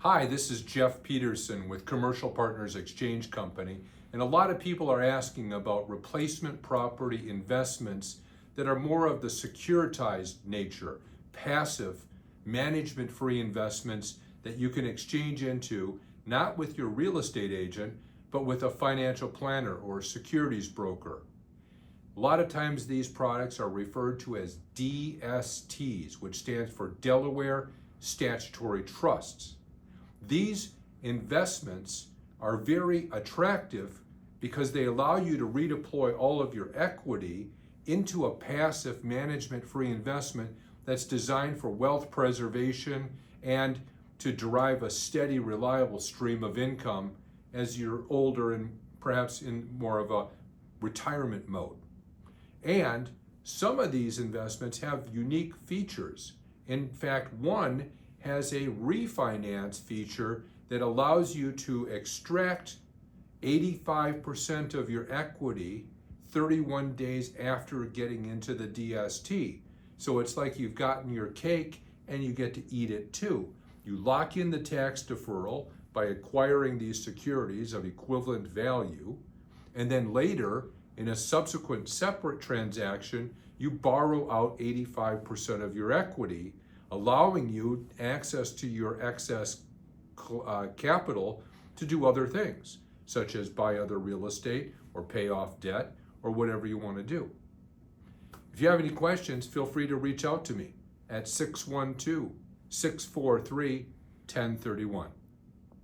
Hi, this is Jeff Peterson with Commercial Partners Exchange Company, and a lot of people are asking about replacement property investments that are more of the securitized nature, passive, management-free investments that you can exchange into, not with your real estate agent, but with a financial planner or a securities broker. A lot of times these products are referred to as DSTs, which stands for Delaware Statutory Trusts. These investments are very attractive because they allow you to redeploy all of your equity into a passive management-free investment that's designed for wealth preservation and to derive a steady, reliable stream of income as you're older and perhaps in more of a retirement mode. And some of these investments have unique features. In fact, one has a refinance feature that allows you to extract 85% of your equity 31 days after getting into the DST. So it's like you've gotten your cake and you get to eat it too. You lock in the tax deferral by acquiring these securities of equivalent value, and then later, in a subsequent separate transaction, you borrow out 85% of your equity, allowing you access to your excess capital to do other things, such as buy other real estate or pay off debt or whatever you want to do. If you have any questions, feel free to reach out to me at 612-643-1031.